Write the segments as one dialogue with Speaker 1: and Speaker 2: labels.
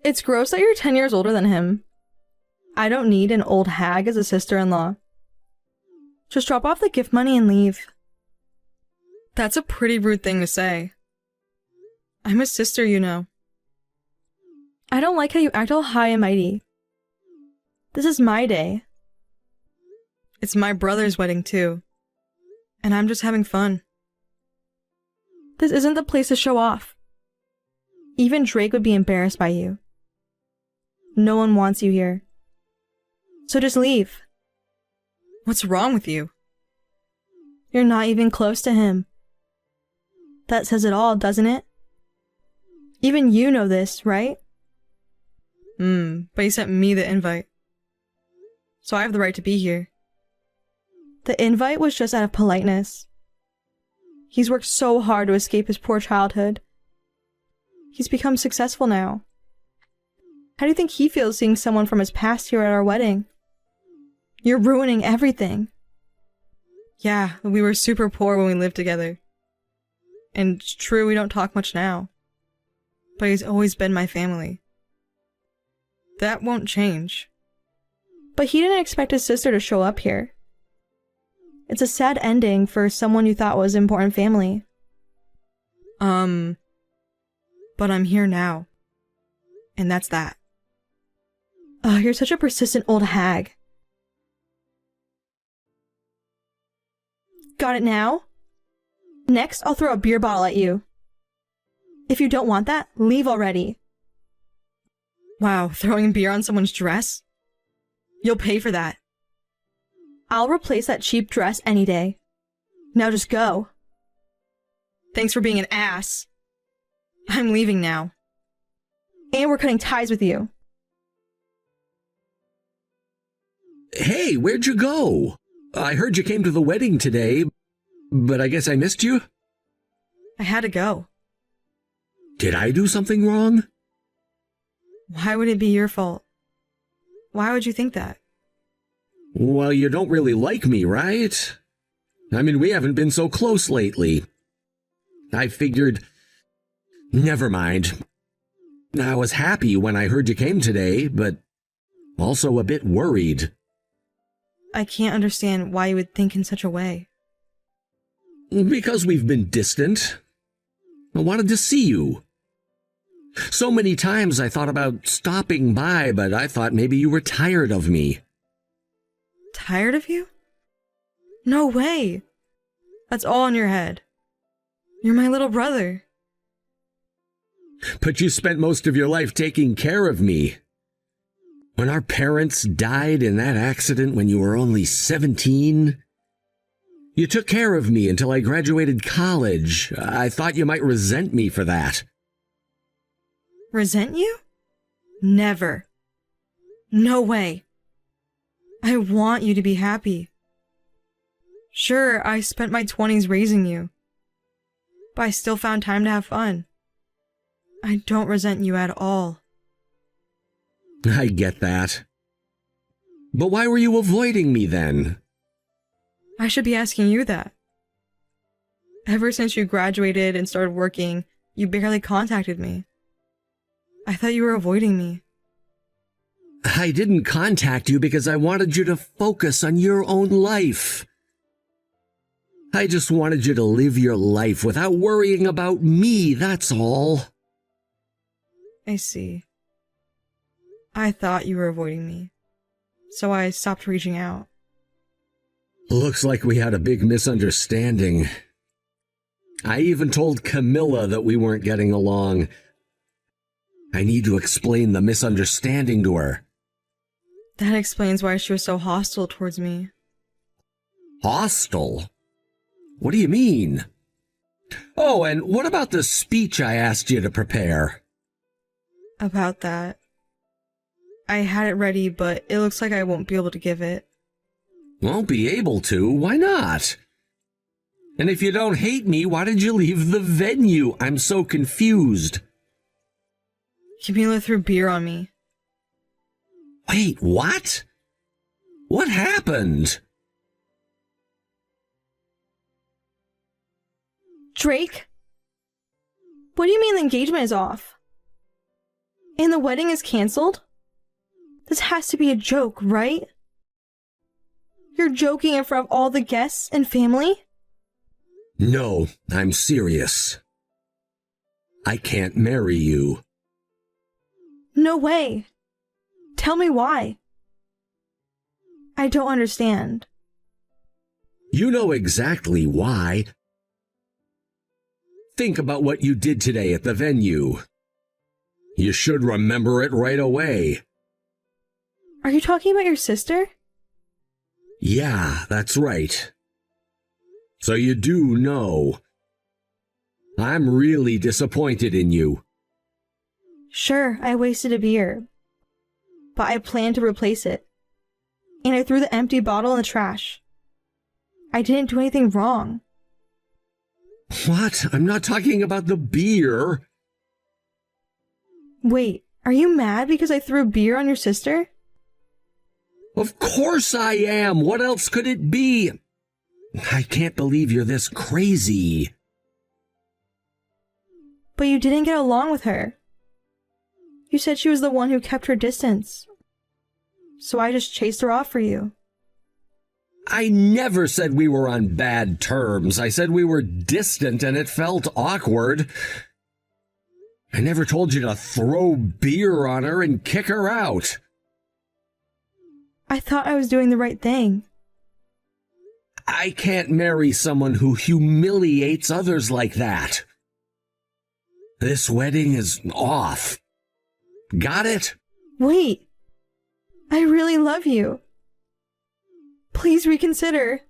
Speaker 1: It's gross that you're 10 years older than him. I don't need an old hag as a sister-in-law. Just drop off the gift money and leave. That's a pretty rude thing to say. I'm his sister, you know. I don't like how you act all high and mighty. This is my day. It's my brother's wedding, too. And I'm just having fun. This isn't the place to show off. Even Drake would be embarrassed by you. No one wants you here. So just leave. What's wrong with you? You're not even close to him. That says it all, doesn't it? Even you know this, right? But he sent me the invite. So I have the right to be here. The invite was just out of politeness. He's worked so hard to escape his poor childhood. He's become successful now. How do you think he feels seeing someone from his past here at our wedding? You're ruining everything. Yeah, we were super poor when we lived together. And it's true we don't talk much now. But he's always been my family. That won't change. But he didn't expect his sister to show up here. It's a sad ending for someone you thought was important family. But I'm here now. And that's that. Oh, you're such a persistent old hag. Got it now? Next, I'll throw a beer bottle at you. If you don't want that, leave already. Wow, throwing beer on someone's dress? You'll pay for that. I'll replace that cheap dress any day. Now just go. Thanks for being an ass. I'm leaving now. And we're cutting ties with you.
Speaker 2: Hey, where'd you go? I heard you came to the wedding today, but I guess I missed you?
Speaker 1: I had to go.
Speaker 2: Did I do something wrong?
Speaker 1: Why would it be your fault? Why would you think that?
Speaker 2: Well, you don't really like me, right? I mean, we haven't been so close lately. I figured... Never mind. I was happy when I heard you came today, but also a bit worried.
Speaker 1: I can't understand why you would think in such a way.
Speaker 2: Because we've been distant. I wanted to see you. So many times I thought about stopping by, but I thought maybe you were tired of me.
Speaker 1: Tired of you? No way. That's all in your head. You're my little brother.
Speaker 2: But you spent most of your life taking care of me. When our parents died in that accident when you were only 17, you took care of me until I graduated college. I thought you might resent me for that.
Speaker 1: Resent you? Never. No way. I want you to be happy. Sure, I spent my 20s raising you, but I still found time to have fun. I don't resent you at all.
Speaker 2: I get that. But why were you avoiding me then?
Speaker 1: I should be asking you that. Ever since you graduated and started working, you barely contacted me. I thought you were avoiding me.
Speaker 2: I didn't contact you because I wanted you to focus on your own life. I just wanted you to live your life without worrying about me, that's all.
Speaker 1: I see. I thought you were avoiding me, so I stopped reaching out.
Speaker 2: Looks like we had a big misunderstanding. I even told Camilla that we weren't getting along. I need to explain the misunderstanding to her.
Speaker 1: That explains why she was so hostile towards me.
Speaker 2: Hostile? What do you mean? Oh, and what about the speech I asked you to prepare?
Speaker 1: About that. I had it ready, but it looks like I won't be able to give it.
Speaker 2: Won't be able to? Why not? And if you don't hate me, why did you leave the venue? I'm so confused.
Speaker 1: Camila threw beer on me.
Speaker 2: Wait, what? What happened?
Speaker 1: Drake? What do you mean the engagement is off? And the wedding is cancelled? This has to be a joke, right? You're joking in front of all the guests and family?
Speaker 2: No, I'm serious. I can't marry you.
Speaker 1: No way. Tell me why. I don't understand.
Speaker 2: You know exactly why. Think about what you did today at the venue. You should remember it right away.
Speaker 1: Are you talking about your sister?
Speaker 2: Yeah, that's right. So you do know. I'm really disappointed in you.
Speaker 1: Sure, I wasted a beer. But I planned to replace it. And I threw the empty bottle in the trash. I didn't do anything wrong.
Speaker 2: What? I'm not talking about the beer.
Speaker 1: Wait, are you mad because I threw beer on your sister?
Speaker 2: Of course I am. What else could it be? I can't believe you're this crazy.
Speaker 1: But you didn't get along with her. You said she was the one who kept her distance. So I just chased her off for you.
Speaker 2: I never said we were on bad terms. I said we were distant and it felt awkward. I never told you to throw beer on her and kick her out.
Speaker 1: I thought I was doing the right thing.
Speaker 2: I can't marry someone who humiliates others like that. This wedding is off. Got it?
Speaker 1: Wait. I really love you. Please reconsider.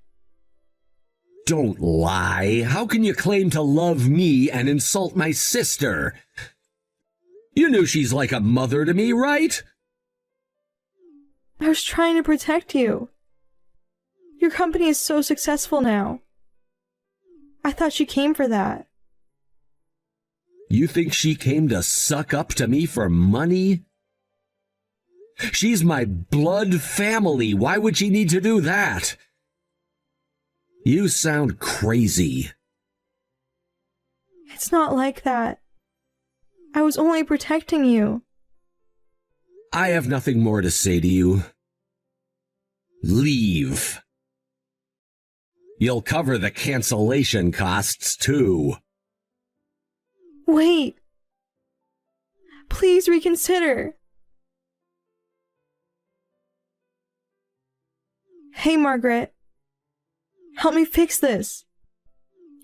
Speaker 2: Don't lie. How can you claim to love me and insult my sister? You knew she's like a mother to me, right?
Speaker 1: I was trying to protect you. Your company is so successful now. I thought she came for that.
Speaker 2: You think she came to suck up to me for money? She's my blood family. Why would she need to do that? You sound crazy.
Speaker 1: It's not like that. I was only protecting you.
Speaker 2: I have nothing more to say to you. Leave. You'll cover the cancellation costs, too.
Speaker 1: Wait. Please reconsider. Hey, Margaret. Help me fix this.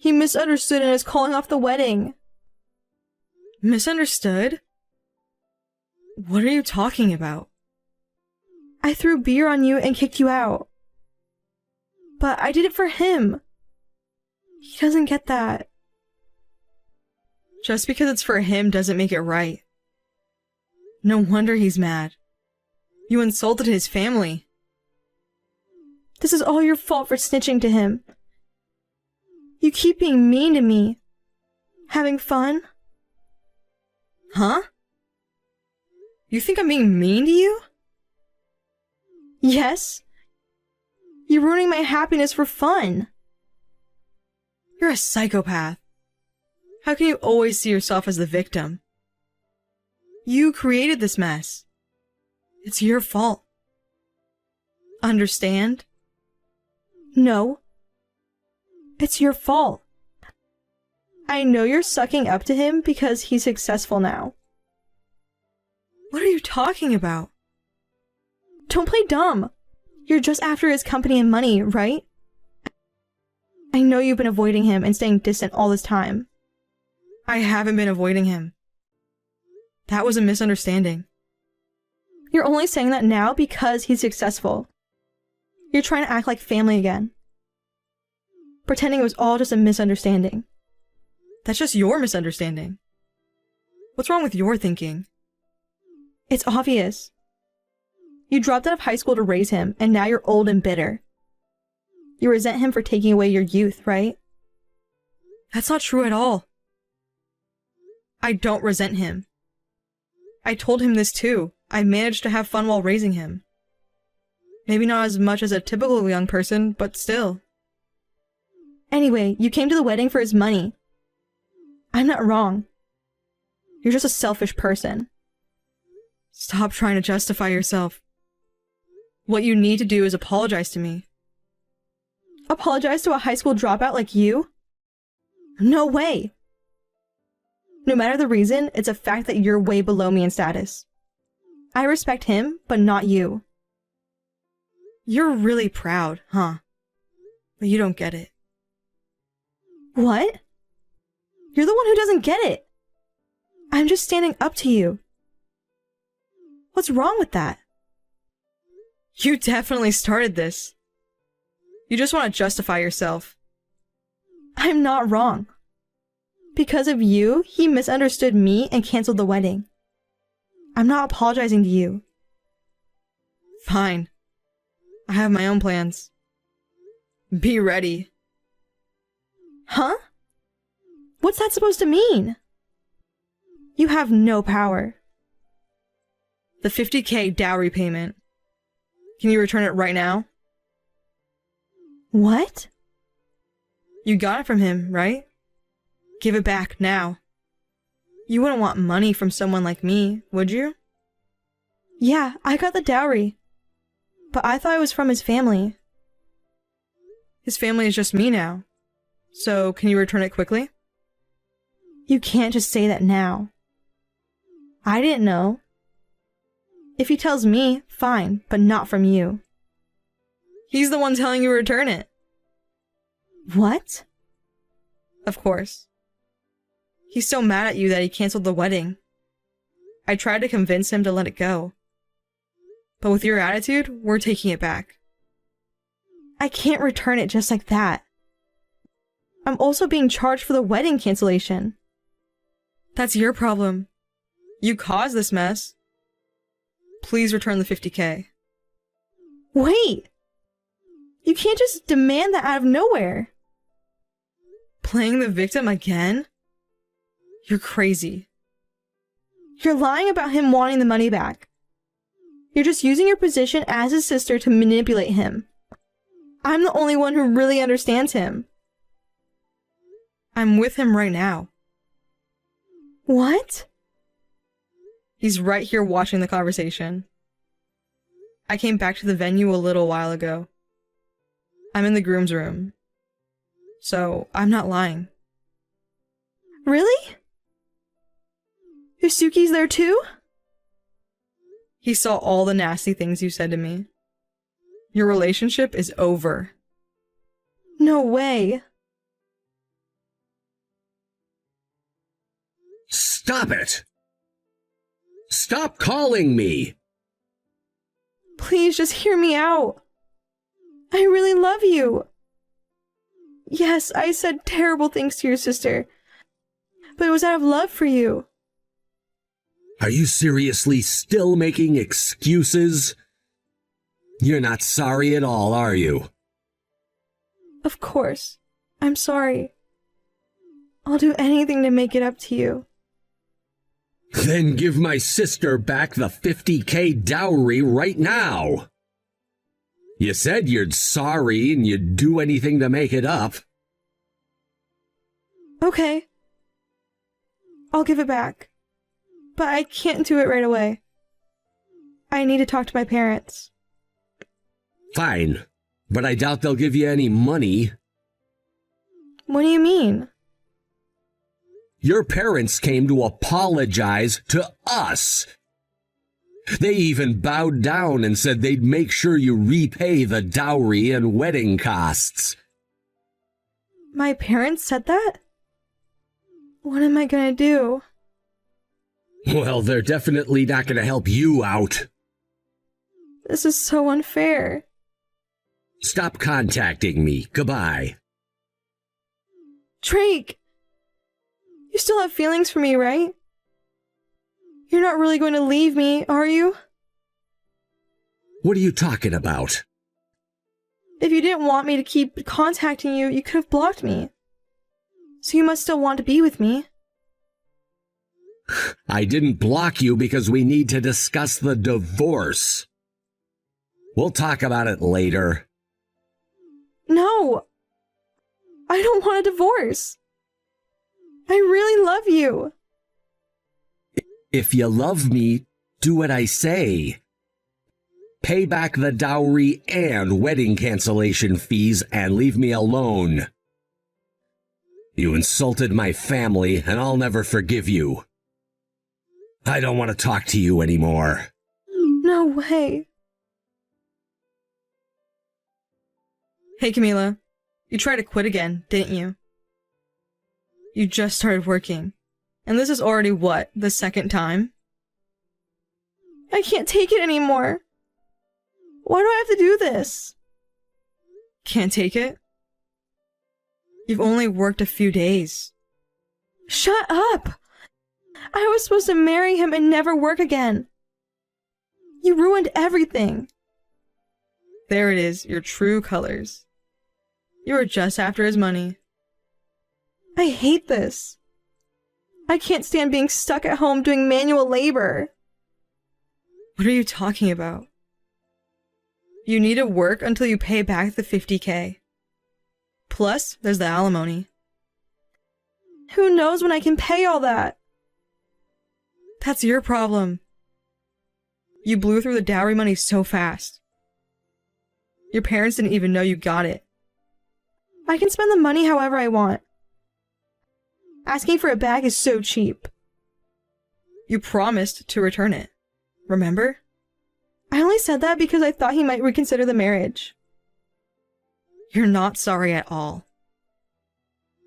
Speaker 1: He misunderstood and is calling off the wedding. Misunderstood? What are you talking about? I threw beer on you and kicked you out. But I did it for him. He doesn't get that. Just because it's for him doesn't make it right. No wonder he's mad. You insulted his family. This is all your fault for snitching to him. You keep being mean to me. Having fun? Huh? You think I'm being mean to you? Yes. You're ruining my happiness for fun. You're a psychopath. How can you always see yourself as the victim? You created this mess. It's your fault. Understand? No. It's your fault. I know you're sucking up to him because he's successful now. What are you talking about? Don't play dumb. You're just after his company and money, right? I know you've been avoiding him and staying distant all this time. I haven't been avoiding him. That was a misunderstanding. You're only saying that now because he's successful. You're trying to act like family again. Pretending it was all just a misunderstanding. That's just your misunderstanding. What's wrong with your thinking? It's obvious. You dropped out of high school to raise him, and now you're old and bitter. You resent him for taking away your youth, right? That's not true at all. I don't resent him. I told him this too. I managed to have fun while raising him. Maybe not as much as a typical young person, but still. Anyway, you came to the wedding for his money. I'm not wrong. You're just a selfish person. Stop trying to justify yourself. What you need to do is apologize to me. Apologize to a high school dropout like you? No way! No matter the reason, it's a fact that you're way below me in status. I respect him, but not you. You're really proud, huh? But you don't get it. What? You're the one who doesn't get it. I'm just standing up to you. What's wrong with that? You definitely started this. You just want to justify yourself. I'm not wrong. Because of you, he misunderstood me and canceled the wedding. I'm not apologizing to you. Fine. I have my own plans. Be ready. Huh? What's that supposed to mean? You have no power. The $50,000 dowry payment. Can you return it right now? What? You got it from him, right? Give it back now. You wouldn't want money from someone like me, would you? Yeah, I got the dowry. But I thought it was from his family. His family is just me now. So, can you return it quickly? You can't just say that now. I didn't know. If he tells me, fine, but not from you. He's the one telling you to return it. What? Of course. He's so mad at you that he canceled the wedding. I tried to convince him to let it go. But with your attitude, we're taking it back. I can't return it just like that. I'm also being charged for the wedding cancellation. That's your problem. You caused this mess. Please return the $50,000. Wait! You can't just demand that out of nowhere. Playing the victim again? You're crazy. You're lying about him wanting the money back. You're just using your position as his sister to manipulate him. I'm the only one who really understands him. I'm with him right now. What? He's right here watching the conversation. I came back to the venue a little while ago. I'm in the groom's room. So, I'm not lying. Really? Yusuke's there too? He saw all the nasty things you said to me. Your relationship is over. No way.
Speaker 2: Stop it! Stop calling me!
Speaker 1: Please just hear me out. I really love you. Yes, I said terrible things to your sister, but it was out of love for you.
Speaker 2: Are you seriously still making excuses? You're not sorry at all, are you?
Speaker 1: Of course. I'm sorry. I'll do anything to make it up to you.
Speaker 2: Then give my sister back the $50,000 dowry right now. You said you're sorry and you'd do anything to make it up.
Speaker 1: Okay. I'll give it back. But I can't do it right away. I need to talk to my parents.
Speaker 2: Fine, but I doubt they'll give you any money.
Speaker 1: What do you mean?
Speaker 2: Your parents came to apologize to us. They even bowed down and said they'd make sure you repay the dowry and wedding costs.
Speaker 1: My parents said that? What am I gonna do?
Speaker 2: Well, they're definitely not going to help you out.
Speaker 1: This is so unfair.
Speaker 2: Stop contacting me. Goodbye.
Speaker 1: Drake! You still have feelings for me, right? You're not really going to leave me, are you?
Speaker 2: What are you talking about?
Speaker 1: If you didn't want me to keep contacting you, you could have blocked me. So you must still want to be with me.
Speaker 2: I didn't block you because we need to discuss the divorce. We'll talk about it later.
Speaker 1: No! I don't want a divorce. I really love you.
Speaker 2: If you love me, do what I say. Pay back the dowry and wedding cancellation fees and leave me alone. You insulted my family, and I'll never forgive you. I don't want to talk to you anymore.
Speaker 1: No way. Hey, Camila. You tried to quit again, didn't you? You just started working. And this is already what, the second time? I can't take it anymore. Why do I have to do this? Can't take it? You've only worked a few days. Shut up! I was supposed to marry him and never work again. You ruined everything. There it is, your true colors. You were just after his money. I hate this. I can't stand being stuck at home doing manual labor. What are you talking about? You need to work until you pay back the $50,000. Plus, there's the alimony. Who knows when I can pay all that? That's your problem. You blew through the dowry money so fast. Your parents didn't even know you got it. I can spend the money however I want. Asking for it back is so cheap. You promised to return it. Remember? I only said that because I thought he might reconsider the marriage. You're not sorry at all.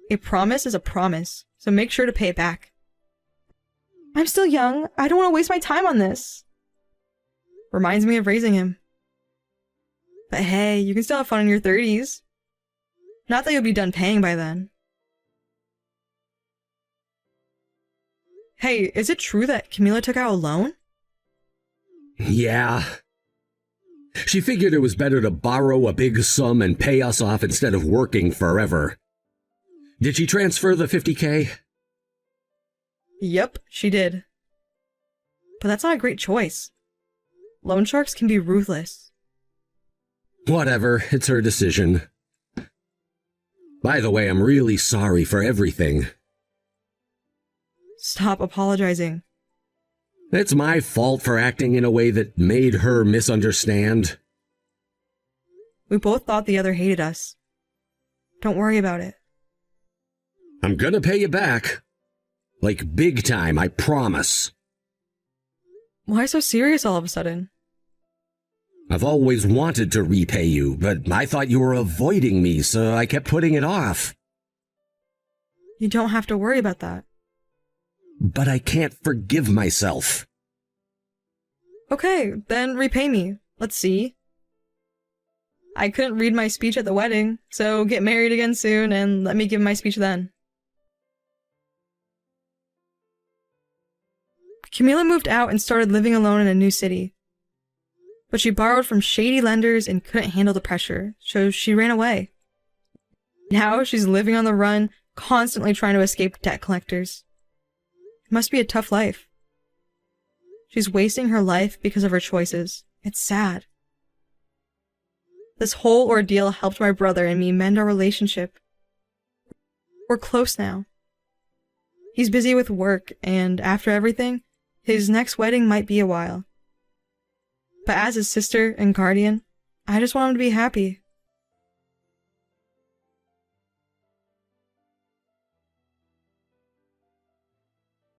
Speaker 1: A promise is a promise, so make sure to pay it back. I'm still young. I don't want to waste my time on this. Reminds me of raising him. But hey, you can still have fun in your 30s. Not that you'll be done paying by then. Hey, is it true that Camila took out a loan?
Speaker 2: Yeah. She figured it was better to borrow a big sum and pay us off instead of working forever. Did she transfer the $50,000?
Speaker 1: Yep, she did. But that's not a great choice. Loan sharks can be ruthless.
Speaker 2: Whatever, it's her decision. By the way, I'm really sorry for everything.
Speaker 1: Stop apologizing.
Speaker 2: It's my fault for acting in a way that made her misunderstand.
Speaker 1: We both thought the other hated us. Don't worry about it.
Speaker 2: I'm gonna pay you back. Like big time, I promise.
Speaker 1: Why so serious all of a sudden?
Speaker 2: I've always wanted to repay you, but I thought you were avoiding me, so I kept putting it off.
Speaker 1: You don't have to worry about that.
Speaker 2: But I can't forgive myself.
Speaker 1: Okay, then repay me. Let's see. I couldn't read my speech at the wedding, so get married again soon and let me give my speech then. Camila moved out and started living alone in a new city. But she borrowed from shady lenders and couldn't handle the pressure, so she ran away. Now she's living on the run, constantly trying to escape debt collectors. It must be a tough life. She's wasting her life because of her choices. It's sad. This whole ordeal helped my brother and me mend our relationship. We're close now. He's busy with work, and after everything, his next wedding might be a while. But as his sister and guardian, I just want him to be happy.